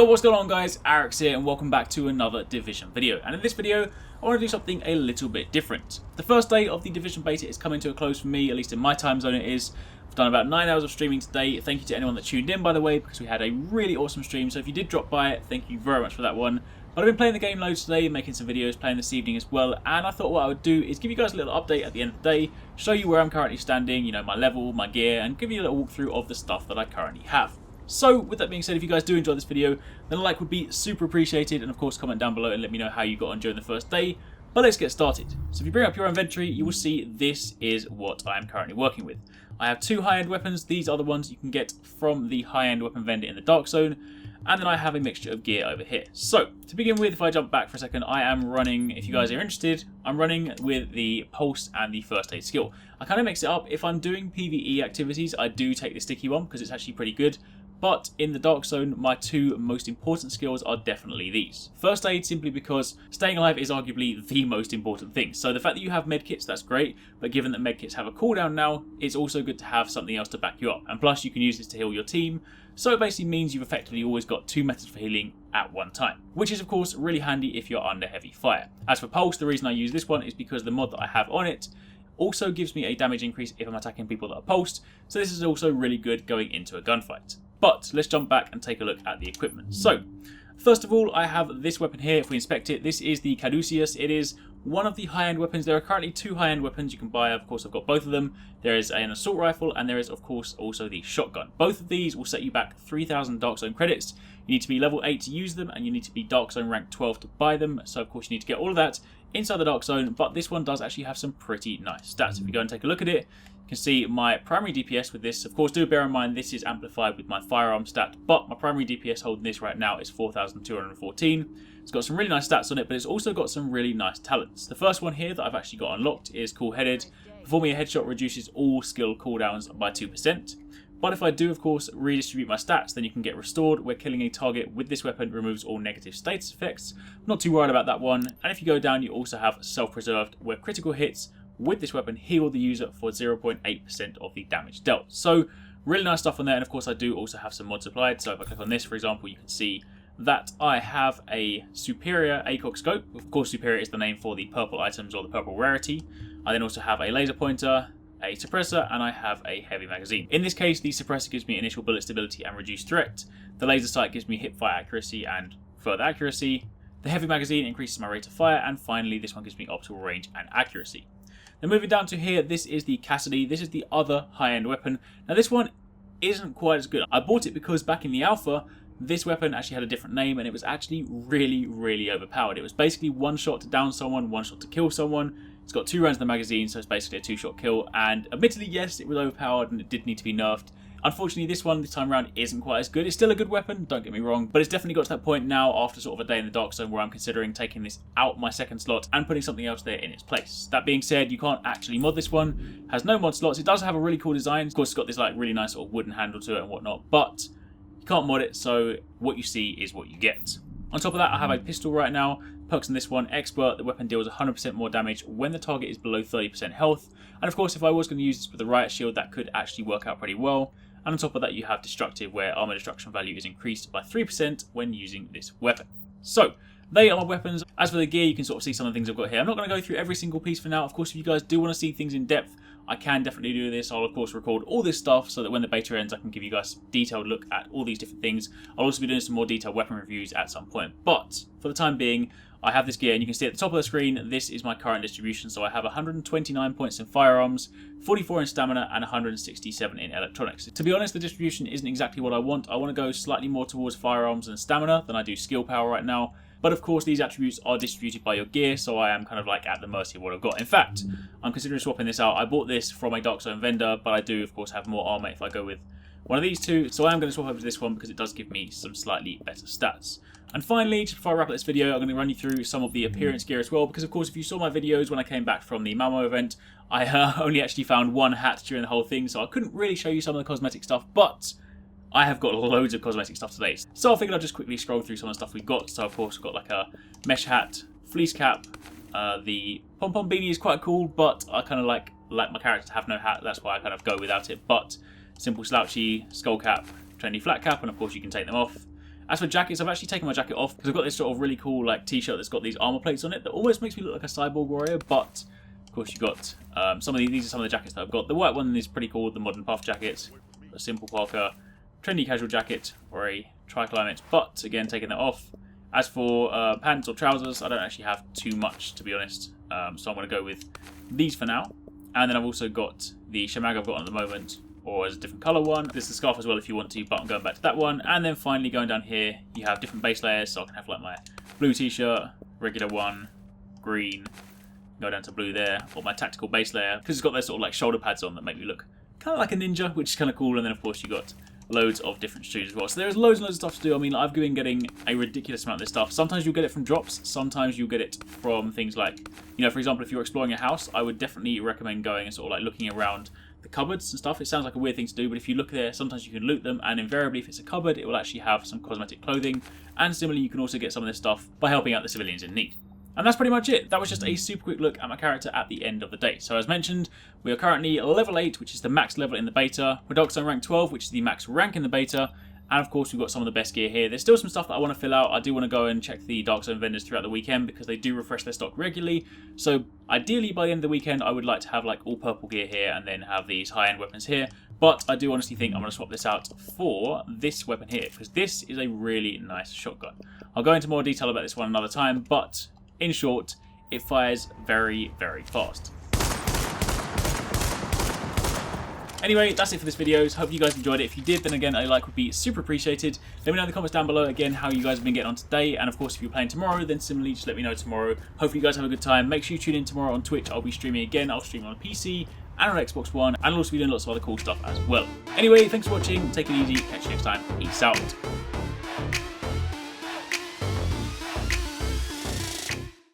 Yo, what's going on guys, Arekkz here and welcome back to another Division video. And in this video, I want to do something a little bit different. The first day of the Division beta is coming to a close for me, at least in my time zone it is. I've done about 9 hours of streaming today. Thank you to anyone that tuned in, by the way, because we had a really awesome stream. So if you did drop by it, thank you very much for that one. But I've been playing the game loads today, making some videos, playing this evening as well. And I thought what I would do is give you guys a little update at the end of the day, show you where I'm currently standing, you know, my level, my gear, and give you a little walkthrough of the stuff that I currently have. So, with that being said, if you guys do enjoy this video, then a like would be super appreciated, and of course comment down below and let me know how you got on during the first day. But let's get started. So if you bring up your inventory, you will see this is what I am currently working with. I have two high-end weapons. These are the ones you can get from the high-end weapon vendor in the Dark Zone, and then I have a mixture of gear over here. So, to begin with, if I jump back for a second, I am running, if you guys are interested, I'm running with the Pulse and the First Aid skill. I kind of mix it up. If I'm doing PvE activities, I do take the sticky one because it's actually pretty good. But in the Dark Zone, my two most important skills are definitely these. First Aid, simply because staying alive is arguably the most important thing. So the fact that you have medkits, that's great, but given that medkits have a cooldown now, it's also good to have something else to back you up. And plus, you can use this to heal your team, so it basically means you've effectively always got two methods for healing at one time, which is of course really handy if you're under heavy fire. As for Pulse, the reason I use this one is because the mod that I have on it also gives me a damage increase if I'm attacking people that are pulsed, so this is also really good going into a gunfight. But let's jump back and take a look at the equipment. So, first of all, I have this weapon here. If we inspect it, this is the Caduceus. It is one of the high-end weapons. There are currently two high-end weapons you can buy. Of course, I've got both of them. There is an assault rifle, and there is, of course, also the shotgun. Both of these will set you back 3,000 Dark Zone credits. You need to be level 8 to use them, and you need to be Dark Zone rank 12 to buy them. So, of course, you need to get all of that inside the Dark Zone, but this one does actually have some pretty nice stats. If you go and take a look at it, you can see my primary DPS with this. Of course, do bear in mind this is amplified with my firearm stat, but my primary DPS holding this right now is 4,214. It's got some really nice stats on it, but it's also got some really nice talents. The first one here that I've actually got unlocked is Cool-Headed. Performing a headshot reduces all skill cooldowns by 2%. But if I do, of course, redistribute my stats, then you can get Restored, where killing a target with this weapon removes all negative status effects. I'm not too worried about that one. And if you go down, you also have Self-Preserved, where critical hits with this weapon heal the user for 0.8% of the damage dealt. So, really nice stuff on there. And of course, I do also have some mods applied. So if I click on this, for example, you can see that I have a Superior ACOG scope. Of course, Superior is the name for the purple items or the purple rarity. I then also have a laser pointer, a suppressor, and I have a heavy magazine. In this case, the suppressor gives me initial bullet stability and reduced threat. The laser sight gives me hipfire accuracy and further accuracy. The heavy magazine increases my rate of fire, and finally this one gives me optimal range and accuracy. Then moving down to here, this is the Cassidy. This is the other high-end weapon. Now this one isn't quite as good. I bought it because back in the alpha, this weapon actually had a different name, and it was actually really overpowered. It was basically one shot to down someone, one shot to kill someone. It's got 2 rounds in the magazine, so it's basically a 2-shot kill, and admittedly, yes, it was overpowered and it did need to be nerfed. Unfortunately, this one, this time around, isn't quite as good. It's still a good weapon, don't get me wrong, but it's definitely got to that point now, after sort of a day in the Dark Zone, where I'm considering taking this out my second slot and putting something else there in its place. That being said, you can't actually mod this one. It has no mod slots. It does have a really cool design. Of course, it's got this like really nice sort of wooden handle to it and whatnot, but you can't mod it, so what you see is what you get. On top of that, I have a pistol right now. Perks on this one: Expert, the weapon deals 100% more damage when the target is below 30% health. And of course, if I was going to use this with the riot shield, that could actually work out pretty well. And on top of that, you have Destructive, where armor destruction value is increased by 3% when using this weapon. So, they are my weapons. As for the gear, you can sort of see some of the things I've got here. I'm not going to go through every single piece for now. Of course, if you guys do want to see things in depth, I can definitely do this. I'll of course record all this stuff so that when the beta ends, I can give you guys a detailed look at all these different things. I'll also be doing some more detailed weapon reviews at some point. But for the time being, I have this gear, and you can see at the top of the screen, this is my current distribution. So I have 129 points in firearms, 44 in stamina, and 167 in electronics. To be honest, the distribution isn't exactly what I want. I want to go slightly more towards firearms and stamina than I do skill power right now. But of course, these attributes are distributed by your gear, so I am kind of like at the mercy of what I've got. In fact, I'm considering swapping this out. I bought this from a Dark Zone vendor, but I do, of course, have more armor if I go with one of these two. So I am going to swap over to this one because it does give me some slightly better stats. And finally, just before I wrap up this video, I'm going to run you through some of the appearance gear as well, because of course, if you saw my videos when I came back from the Mamo event, I only actually found one hat during the whole thing, so I couldn't really show you some of the cosmetic stuff, but I have got loads of cosmetic stuff today. So I figured I'd just quickly scroll through some of the stuff we've got. So of course, we've got like a mesh hat, fleece cap, the pom-pom beanie is quite cool, but I kind of like my character to have no hat, that's why I kind of go without it. But simple slouchy skull cap, trendy flat cap, and of course you can take them off. As for jackets, I've actually taken my jacket off because I've got this sort of really cool like t-shirt that's got these armor plates on it that almost makes me look like a cyborg warrior, but of course you've got some of these are some of the jackets that I've got. The white one is pretty cool, the modern puff jacket, a simple parka, trendy casual jacket, or a tri-climate, but again taking that off. As for pants or trousers, I don't actually have too much, to be honest, so I'm going to go with these for now. And then I've also got the shamag I've got on at the moment, or as a different colour one. There's the scarf as well if you want to, but I'm going back to that one. And then finally going down here, you have different base layers, so I can have like my blue t-shirt, regular one, green, go down to blue there, or my tactical base layer, because it's got those sort of like shoulder pads on that make me look kind of like a ninja, which is kind of cool. And then of course you got loads of different shoes as well. So there's loads and loads of stuff to do. I mean, I've been getting a ridiculous amount of this stuff. Sometimes you'll get it from drops, sometimes you'll get it from things like, you know, for example, if you're exploring a house, I would definitely recommend going and sort of like looking around the cupboards and stuff. It sounds like a weird thing to do, but if you look there, sometimes you can loot them, and invariably if it's a cupboard, it will actually have some cosmetic clothing, and similarly you can also get some of this stuff by helping out the civilians in need. And that's pretty much it. That was just a super quick look at my character at the end of the day. So as mentioned, we are currently level 8, which is the max level in the beta. We're Dark Zone rank 12, which is the max rank in the beta. And of course, we've got some of the best gear here. There's still some stuff that I want to fill out. I do want to go and check the Dark Zone vendors throughout the weekend because they do refresh their stock regularly. So ideally, by the end of the weekend, I would like to have like all purple gear here and then have these high-end weapons here. But I do honestly think I'm going to swap this out for this weapon here because this is a really nice shotgun. I'll go into more detail about this one another time, but in short, it fires very, very fast. Anyway, that's it for this video. So hope you guys enjoyed it. If you did, then again, a like would be super appreciated. Let me know in the comments down below again how you guys have been getting on today. And of course, if you're playing tomorrow, then similarly, just let me know tomorrow. Hopefully you guys have a good time. Make sure you tune in tomorrow on Twitch. I'll be streaming again. I'll stream on PC and on Xbox One. And I'll also be doing lots of other cool stuff as well. Anyway, thanks for watching. Take it easy. Catch you next time. Peace out.